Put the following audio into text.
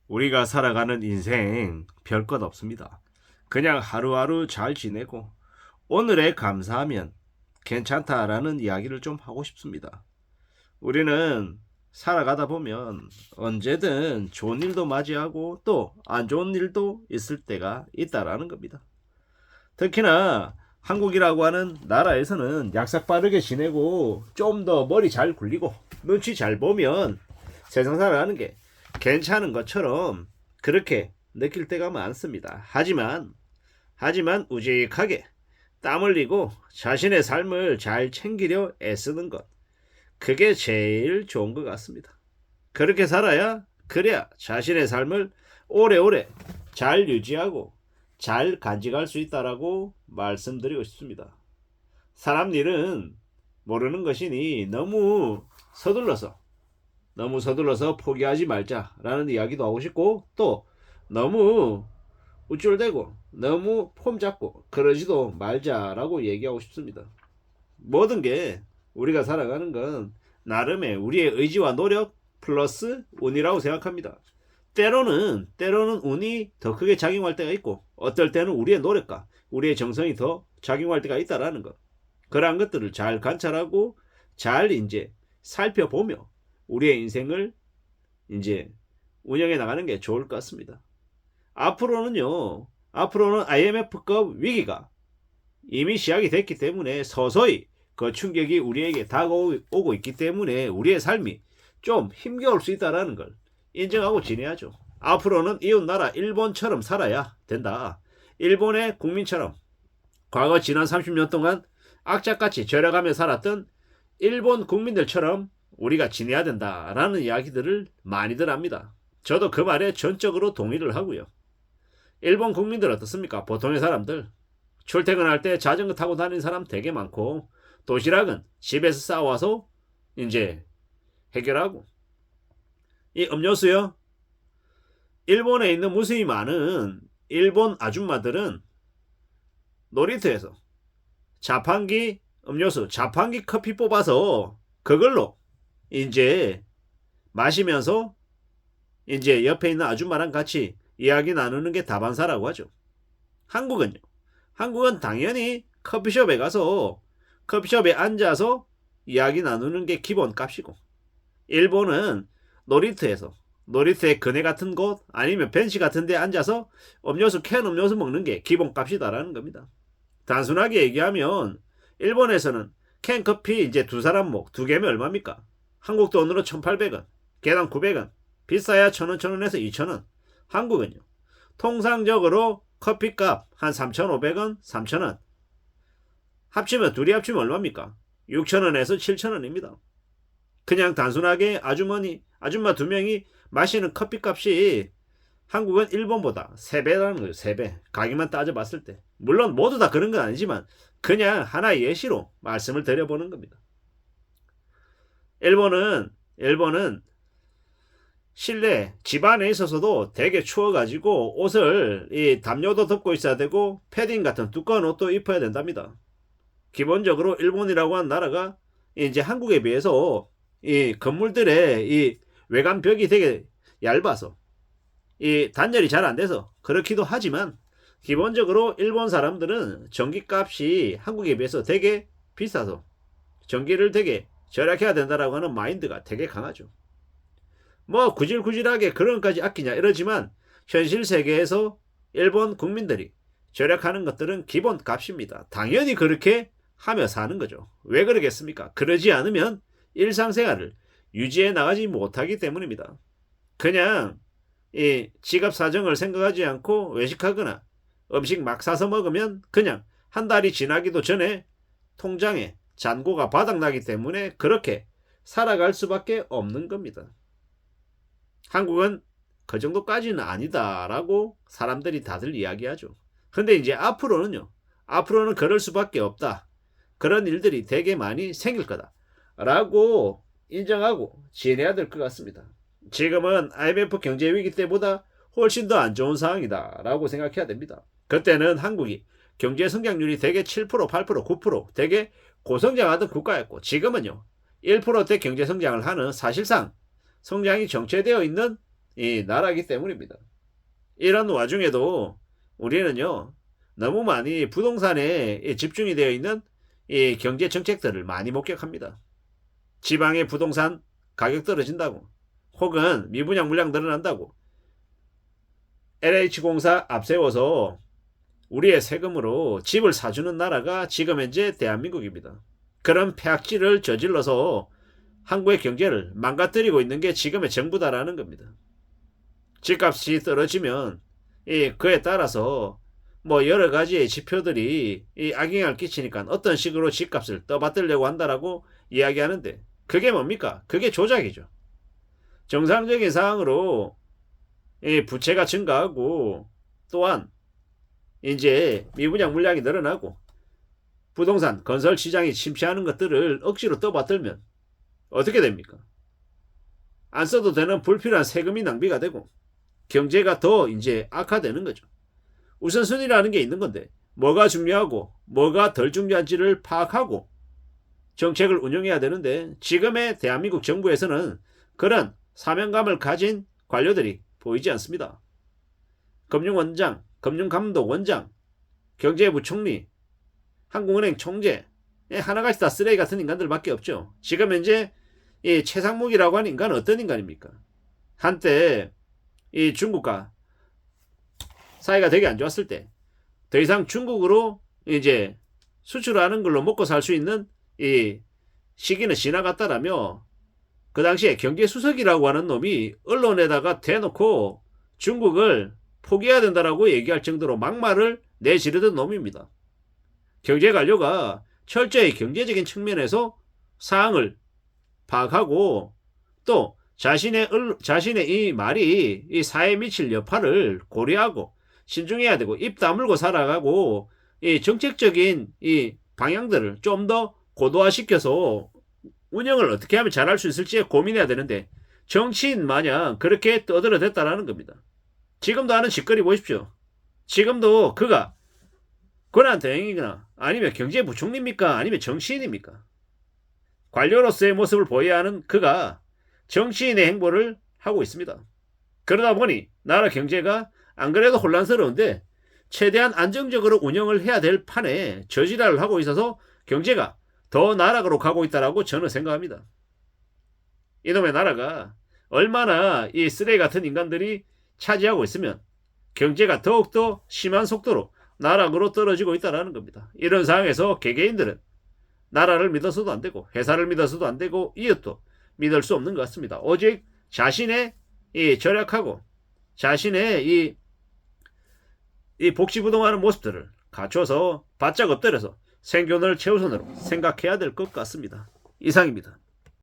우리가 살아가는 인생 별 것 없습니다. 그냥 하루하루 잘 지내고 오늘에 감사하면 괜찮다라는 이야기를 좀 하고 싶습니다. 우리는 살아가다 보면 언제든 좋은 일도 맞이하고 또 안 좋은 일도 있을 때가 있다라는 겁니다. 특히나 한국이라고 하는 나라에서는 약삭 빠르게 지내고 좀 더 머리 잘 굴리고 눈치 잘 보면 세상 살아가는 게 괜찮은 것처럼 그렇게 느낄 때가 많습니다. 하지만 우직하게 땀 흘리고 자신의 삶을 잘 챙기려 애쓰는 것, 그게 제일 좋은 것 같습니다. 그렇게 그래야 자신의 삶을 오래오래 잘 유지하고 잘 간직할 수 있다라고 말씀드리고 싶습니다. 사람 일은 모르는 것이니 너무 서둘러서 포기하지 말자라는 이야기도 하고 싶고, 또 너무 우쭐대고 너무 폼 잡고 그러지도 말자라고 얘기하고 싶습니다. 모든 게 우리가 살아가는 건 나름의 우리의 의지와 노력 플러스 운이라고 생각합니다. 때로는 운이 더 크게 작용할 때가 있고, 어떨 때는 우리의 노력과 우리의 정성이 더 작용할 때가 있다라는 것. 그러한 것들을 잘 관찰하고 잘 이제 살펴보며 우리의 인생을 이제 운영해 나가는 게 좋을 것 같습니다. 앞으로는 IMF급 위기가 이미 시작이 됐기 때문에 서서히 그 충격이 우리에게 다가오고 있기 때문에 우리의 삶이 좀 힘겨울 수 있다는 걸 인정하고 지내야죠. 앞으로는 이웃나라 일본처럼 살아야 된다. 일본의 국민처럼 과거 지난 30년 동안 악착같이 절약하며 살았던 일본 국민들처럼 우리가 지내야 된다라는 이야기들을 많이들 합니다. 저도 그 말에 전적으로 동의를 하고요. 일본 국민들 어떻습니까? 보통의 사람들 출퇴근할 때 자전거 타고 다니는 사람 되게 많고, 도시락은 집에서 싸와서 이제 해결하고, 이 음료수요, 일본에 있는 무수히 많은 일본 아줌마들은 놀이터에서 자판기 음료수, 자판기 커피 뽑아서 그걸로 이제 마시면서 이제 옆에 있는 아줌마랑 같이 이야기 나누는 게 다반사라고 하죠. 한국은 당연히 커피숍에 가서 커피숍에 앉아서 이야기 나누는 게 기본 값이고, 일본은 놀이터에 그네 같은 곳 아니면 벤치 같은 데 앉아서 캔 음료수 먹는 게 기본 값이다라는 겁니다. 단순하게 얘기하면 일본에서는 캔 커피 이제 두 사람 두 개면 얼마입니까? 한국 돈으로 1,800원, 개당 900원, 비싸야 1,000원에서 2,000원. 한국은요, 통상적으로 커피값 한 3,500원, 3,000원. 둘이 합치면 얼마입니까? 6,000원에서 7,000원입니다. 그냥 단순하게 아줌마 두 명이 마시는 커피값이 한국은 일본보다 3배라는 거예요. 3배. 가격만 따져봤을 때. 물론 모두 다 그런 건 아니지만 그냥 하나의 예시로 말씀을 드려보는 겁니다. 일본은 실내 집 안에 있어서도 되게 추워가지고 옷을 담요도 덮고 있어야 되고 패딩 같은 두꺼운 옷도 입어야 된답니다. 기본적으로 일본이라고 하는 나라가 이제 한국에 비해서 이 건물들의 이 외관 벽이 되게 얇아서 이 단열이 잘 안 돼서 그렇기도 하지만, 기본적으로 일본 사람들은 전기값이 한국에 비해서 되게 비싸서 전기를 되게 절약해야 된다라고 하는 마인드가 되게 강하죠. 구질구질하게 그런 것까지 아끼냐 이러지만 현실 세계에서 일본 국민들이 절약하는 것들은 기본 값입니다. 당연히 그렇게 하며 사는 거죠. 왜 그러겠습니까? 그러지 않으면 일상생활을 유지해 나가지 못하기 때문입니다. 그냥 이 지갑 사정을 생각하지 않고 외식하거나 음식 막 사서 먹으면 그냥 한 달이 지나기도 전에 통장에 잔고가 바닥나기 때문에 그렇게 살아갈 수밖에 없는 겁니다. 한국은 그 정도까지는 아니다라고 사람들이 다들 이야기하죠. 근데 이제 앞으로는 그럴 수밖에 없다. 그런 일들이 되게 많이 생길 거다 라고 인정하고 지내야 될 것 같습니다. 지금은 IMF 경제 위기 때보다 훨씬 더 안 좋은 상황이다 라고 생각해야 됩니다. 그때는 한국이 경제 성장률이 되게 7%, 8%, 9% 되게 고성장하던 국가였고, 지금은요 1%대 경제 성장을 하는, 사실상 성장이 정체되어 있는 이 나라이기 때문입니다. 이런 와중에도 우리는요, 너무 많이 부동산에 집중이 되어 있는 이 경제 정책들을 많이 목격합니다. 지방의 부동산 가격 떨어진다고, 혹은 미분양 물량 늘어난다고 LH공사 앞세워서 우리의 세금으로 집을 사주는 나라가 지금 현재 대한민국입니다. 그런 폐악질을 저질러서 한국의 경제를 망가뜨리고 있는 게 지금의 정부다라는 겁니다. 집값이 떨어지면 그에 따라서 뭐 여러 가지의 지표들이 악영향을 끼치니까 어떤 식으로 집값을 떠받들려고 한다라고 이야기하는데, 그게 뭡니까? 그게 조작이죠. 정상적인 상황으로 부채가 증가하고, 또한 이제 미분양 물량이 늘어나고 부동산 건설 시장이 침체하는 것들을 억지로 떠받들면 어떻게 됩니까? 안 써도 되는 불필요한 세금이 낭비가 되고 경제가 더 이제 악화되는 거죠. 우선순위라는 게 있는 건데, 뭐가 중요하고 뭐가 덜 중요한지를 파악하고 정책을 운영해야 되는데, 지금의 대한민국 정부에서는 그런 사명감을 가진 관료들이 보이지 않습니다. 금융원장, 금융감독원장, 경제부총리, 한국은행 총재, 하나같이 다 쓰레기 같은 인간들밖에 없죠. 지금 현재 이 최상목이라고 하는 인간은 어떤 인간입니까? 한때 이 중국과 사이가 되게 안 좋았을 때 더 이상 중국으로 이제 수출하는 걸로 먹고 살 수 있는 이 시기는 지나갔다라며, 그 당시에 경제수석이라고 하는 놈이 언론에다가 대놓고 중국을 포기해야 된다라고 얘기할 정도로 막말을 내지르던 놈입니다. 경제관료가 철저히 경제적인 측면에서 사항을 파악하고, 또 자신의 이 말이 이 사회에 미칠 여파를 고려하고 신중해야 되고, 입 다물고 살아가고, 이 정책적인 이 방향들을 좀 더 고도화시켜서 운영을 어떻게 하면 잘할 수 있을지 고민해야 되는데, 정치인 마냥 그렇게 떠들어댔다라는 겁니다. 지금도 하는 짓거리 보십시오. 지금도 그가 권한대행이거나 아니면 경제부총리입니까? 아니면 정치인입니까? 관료로서의 모습을 보여야 하는 그가 정치인의 행보를 하고 있습니다. 그러다 보니 나라 경제가 안 그래도 혼란스러운데 최대한 안정적으로 운영을 해야 될 판에 저지랄을 하고 있어서 경제가 더 나락으로 가고 있다라고 저는 생각합니다. 이놈의 나라가 얼마나 이 쓰레기 같은 인간들이 차지하고 있으면 경제가 더욱더 심한 속도로 나락으로 떨어지고 있다는 겁니다. 이런 상황에서 개개인들은 나라를 믿어서도 안 되고 회사를 믿어서도 안 되고 이웃도 믿을 수 없는 것 같습니다. 오직 자신의 이 절약하고 자신의 이 복지부동하는 모습들을 갖춰서 바짝 엎드려서 생존을 최우선으로 생각해야 될 것 같습니다. 이상입니다.